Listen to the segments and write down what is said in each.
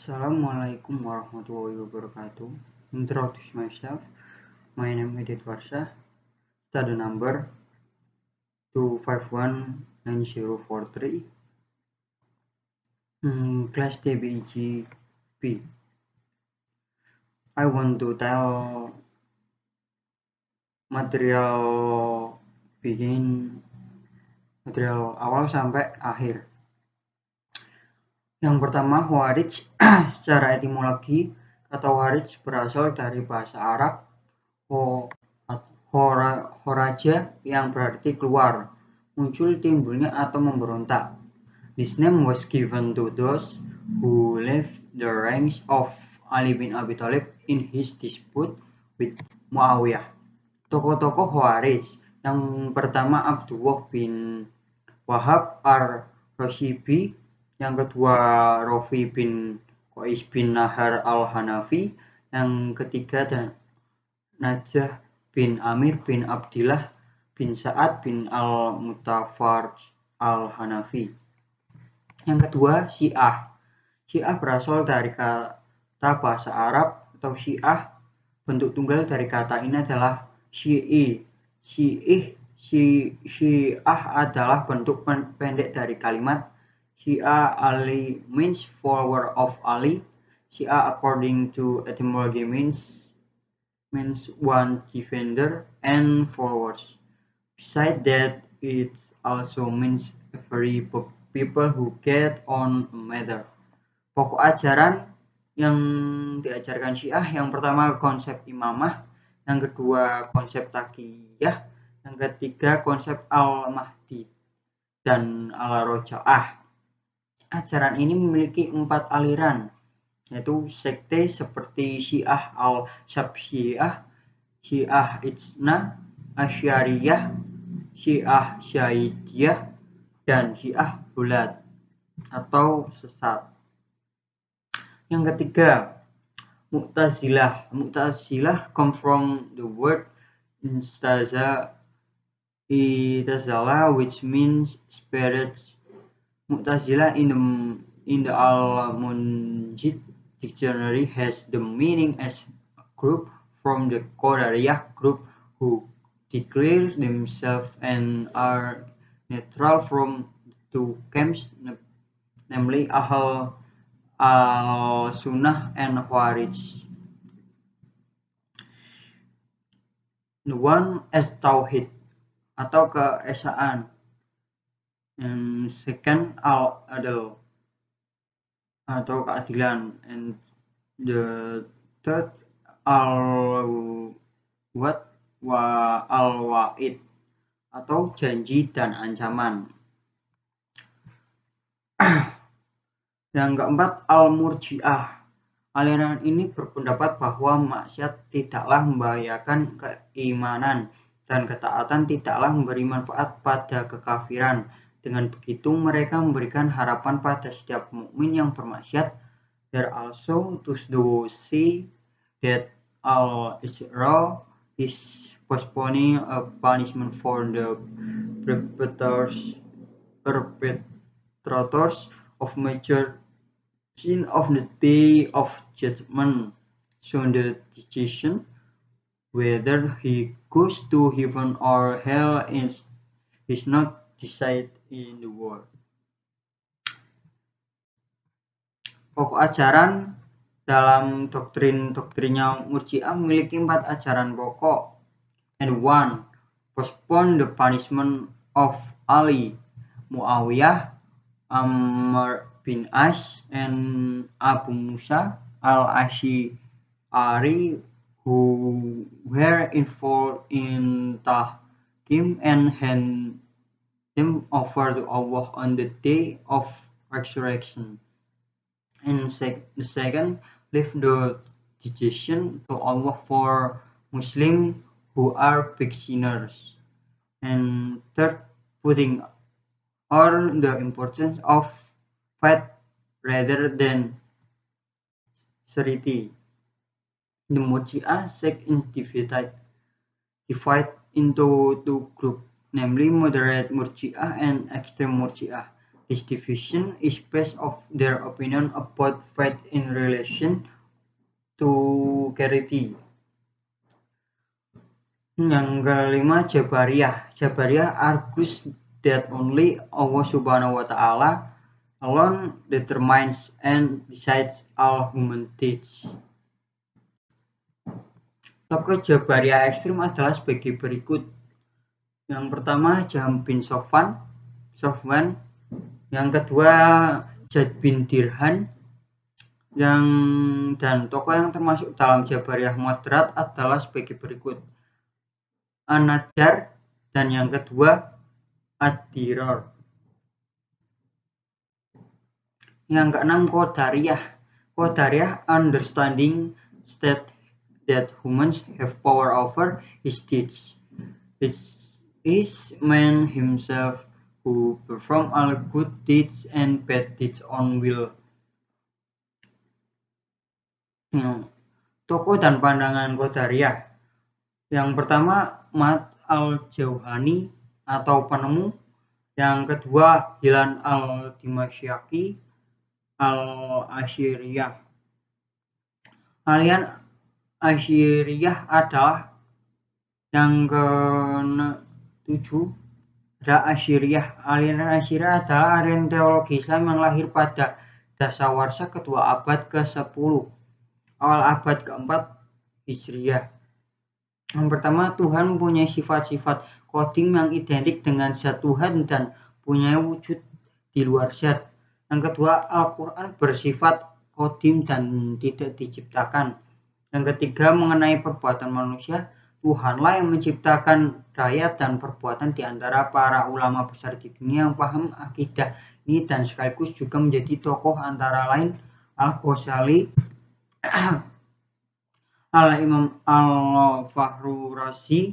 Assalamualaikum warahmatullahi wabarakatuh. Introduce myself. My name is Edith Warsha. Study number 2519043. Class TBEG P. I want to tell material awal sampai akhir. Yang pertama, Khawarij. Secara etimologi, kata Khawarij berasal dari bahasa Arab Khoraja yang berarti keluar, muncul, timbulnya, atau memberontak. This name was given to those who left the ranks of Ali bin Abi Thalib in his dispute with Muawiyah. Tokoh-tokoh Khawarij yang pertama Abdullah bin Wahab ar-Rashibi, yang kedua Rafi bin Qais bin Nahar al-Hanafi, yang ketiga Najah bin Amir bin Abdillah bin Sa'ad bin al-Mutafarj al-Hanafi. Yang kedua Syiah. Syiah berasal dari kata bahasa Arab atau Syiah. Bentuk tunggal dari kata ini adalah Syi'i. Syiah adalah bentuk pendek dari kalimat Syiah Ali means follower of Ali. Syiah according to etymology means one defender and followers. Besides that, it also means every people who get on a matter. Pokok ajaran yang diajarkan Syiah, yang pertama konsep imamah, yang kedua konsep taqiyah, yang ketiga konsep al-mahdi dan al-roja'ah. Ajaran ini memiliki 4 aliran, yaitu sekte seperti Syiah al-Syabsiyah, Syiah Itsna Asy'ariyah, Syiah Syaidiyah, dan Syiah Bulat atau sesat. Yang ketiga, Mu'tazilah. Mu'tazilah come from the word istazala, which means spirit. Mu'tazilah in the Al-Munjid dictionary has the meaning as a group from the Qadariyah group who declare themselves and are neutral from two camps, namely Ahl al-Sunnah and Khawarij. The one as Tauhid atau keesaan, and second al-adl atau keadilan, and the third al-wa'id atau janji dan ancaman. Yang keempat, al-murji'ah. Aliran ini berpendapat bahwa maksiat tidaklah membahayakan keimanan dan ketaatan tidaklah memberi manfaat pada kekafiran. Dengan begitu, mereka memberikan harapan pada setiap mukmin yang bermaksiat. There also to see that al-Isra is postponing a punishment for the perpetrators of major sin of the day of judgment. So the decision whether he goes to heaven or hell is not decided in the world. Pokok ajaran dalam doktrinnya Murji'ah memiliki 4 ajaran pokok. And 1. Postpone the punishment of Ali, Muawiyah, Amr bin As, and Abu Musa al-Asy'ari, who were involved in tahkim and hand them over to Allah on the day of resurrection. And the second, leave the decision to Allah for Muslims who are big sinners. And third, putting on the importance of faith rather than certainty. The Murji'ah sect is divided into two groups, namely moderate Murji'ah and extreme Murji'ah. This division is based on their opinion about faith in relation to charity. Yang kelima, Jabariyah. Jabariyah argues that only Allah Subhanahu wa Ta'ala alone determines and decides all human deeds. Tokoh Jabariyah ekstrim adalah sebagai berikut. Yang pertama, Jahm bin Sofwan. Yang kedua, Zaid bin Dirhan. Dan tokoh yang termasuk dalam Jabariyah moderat adalah sebagai berikut: An-Najjar, dan yang kedua Ad-Dirar. Yang keenam, Qadariyah understanding state that humans have power over his deeds. It is man himself who perform all good deeds and bad deeds on will. Tokoh dan pandangan Qadariyah. Yang pertama, Mat al-Jauhani atau penemu. Yang kedua, Hilal al-Dimasyqi al-Asy'ariyah. Aliran Asy'ariyah adalah yang ke-7 adalah Asy'ariyah. Aliran Asy'ariyah adalah aliran teologi Islam yang lahir pada dasawarsa kedua abad ke-10, awal abad ke-4 Hijriah. Yang pertama, Tuhan mempunyai sifat-sifat qadim yang identik dengan zat Tuhan dan punya wujud di luar zat. Yang kedua, Al-Quran bersifat qadim dan tidak diciptakan. Yang ketiga, mengenai perbuatan manusia, Tuhanlah yang menciptakan daya dan perbuatan di antara para ulama besar di dunia yang paham akidah ini dan sekaligus juga menjadi tokoh antara lain Al-Ghazali, Al-Imam Al-Fahru Razi,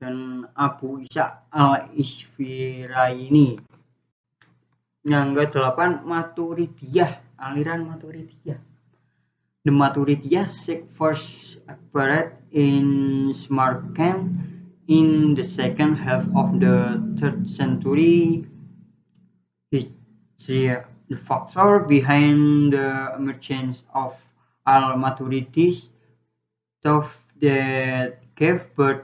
dan Abu Ishaq Al-Isfirayini. Yang ke-8, Maturidiyah, aliran Maturidiyah. The Maturidiyah sect first appeared in Samarkand in the second half of the 3rd century Hijriah. The factor behind the emergence of Al-Maturidis that gave birth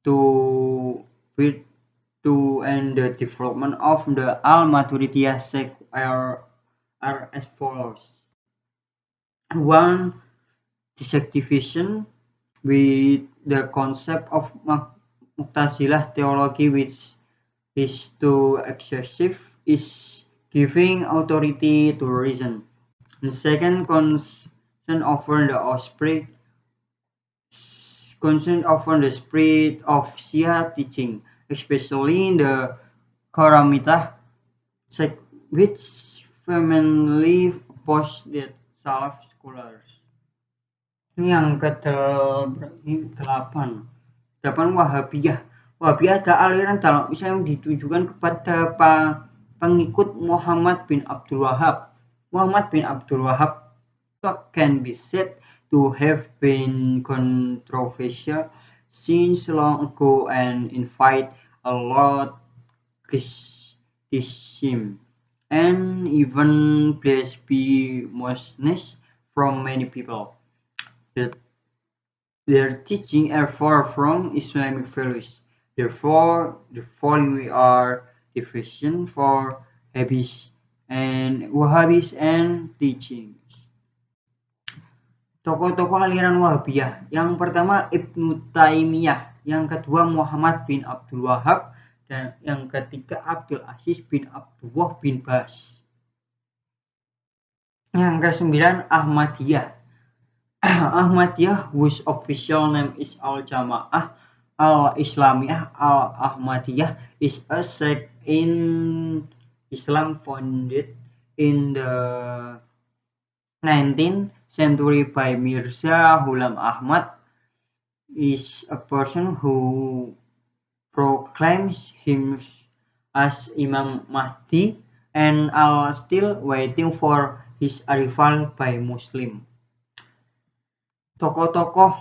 to and the development of the Al-Maturidiyah sect are as follows. 1. Dissatisfaction with the concept of Mu'tazilah theology, which is too excessive, is giving authority to reason. The second, concern over the spirit of Shia teaching, especially in the Karamitah sect, which vehemently opposed the Salaf scholars. Yang ke-8, Wahabiyah. Wahabiyah adalah aliran dalam Islam yang ditujukan kepada pengikut Muhammad bin Abdul Wahhab. Muhammad bin Abdul Wahhab can be said to have been controversial since long ago and invite a lot criticism and even blasphemousness from many people. Their teaching are far from Islamic values. Therefore, the following are divisions for Wahhabis and teachings. Tokoh-tokoh aliran Wahabiyah. Yang pertama, Ibnu Taimiyah. Yang kedua, Muhammad bin Abdul Wahhab. Dan yang ketiga, Abdul Aziz bin Abdullah bin Bas. Yang ke-9, Ahmadiyah. Ahmadiyah, whose official name is Al-Jama'ah Al-Islamiyah Al-Ahmadiyah, is a sect in Islam founded in the 19th century by Mirza Ghulam Ahmad, is a person who proclaims him as Imam Mahdi and are still waiting for his arrival by Muslim. Tokoh-tokoh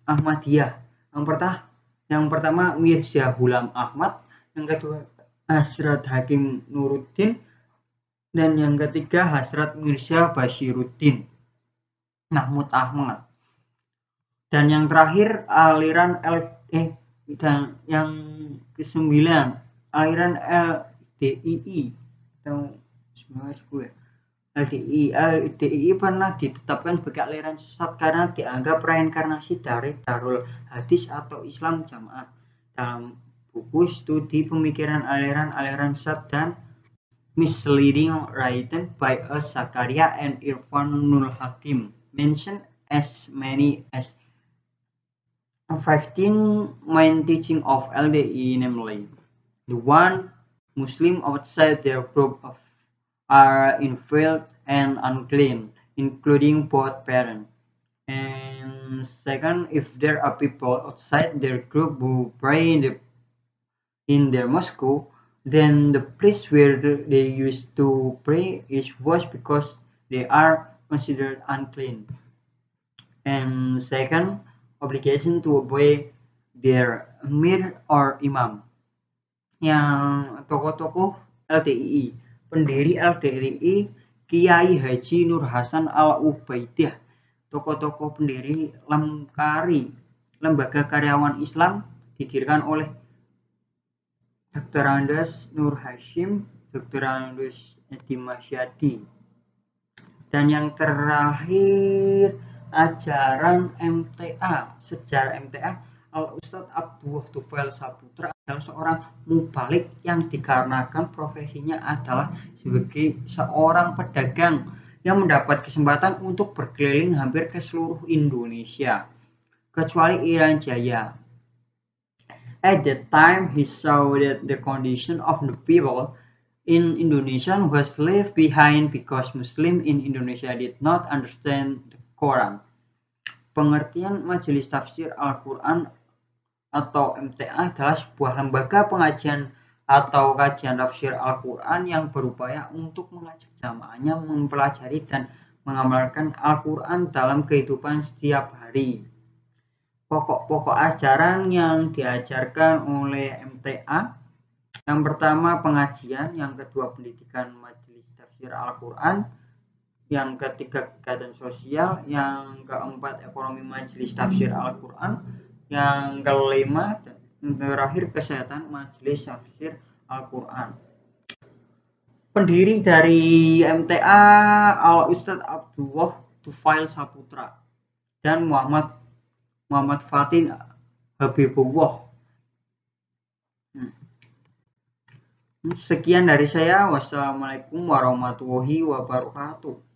Ahmadiyah. Yang pertama, Yang pertama Mirza Ghulam Ahmad, yang kedua Hasrat Hakim Nuruddin, dan yang ketiga Hasrat Mirza Bashiruddin Mahmud Ahmad. Dan yang terakhir aliran dan yang kesembilan aliran LDII atau LDII pernah ditetapkan sebagai aliran sesat karena dianggap reinkarnasi dari Darul Hadis atau Islam Jamaah. Dalam buku studi pemikiran aliran-aliran sesat dan misleading written by Zakaria and Irfan Nul Hakim mention as many as 15 main teaching of LDI, namely the one Muslim outside their group are infiled and unclean, including both parents. And second, if there are people outside their group who pray in their mosque, then the place where they used to pray is washed because they are considered unclean. And second, obligation to obey their emir or imam. Yang tokoh-tokoh LDII, pendiri LDII Kiai Haji Nur Hasan Al Ubaidah, tokoh-tokoh pendiri Lemkari, Lembaga Karyawan Islam, didirikan oleh Dr. Andes Nur Hashim, Dr. Andes Dimasyadi. Dan yang terakhir ajaran MTA, sejarah MTA, Al-Ustadz Abdullah Tufail Saputra adalah seorang mubalik yang dikarenakan profesinya adalah sebagai seorang pedagang yang mendapat kesempatan untuk berkeliling hampir ke seluruh Indonesia, kecuali Irian Jaya. At that time, he saw that the condition of the people in Indonesia was left behind because Muslims in Indonesia did not understand the Quran. Pengertian Majelis Tafsir Al-Quran atau MTA adalah sebuah lembaga pengajian atau kajian tafsir Al-Quran yang berupaya untuk mengajak jamaahnya mempelajari dan mengamalkan Al-Quran dalam kehidupan setiap hari. Pokok-pokok ajaran yang diajarkan oleh MTA, yang pertama pengajian, yang kedua pendidikan Majelis Tafsir Al-Quran, yang ketiga kegiatan sosial, yang keempat ekonomi Majelis Tafsir Al-Quran, yang kelima dan terakhir kesehatan Majelis Tafsir Al-Quran. Pendiri dari MTA Al-Ustadz Abdullah Tufail Saputra dan Muhammad Fatin Habibullah. Sekian dari saya. Wassalamualaikum warahmatullahi wabarakatuh.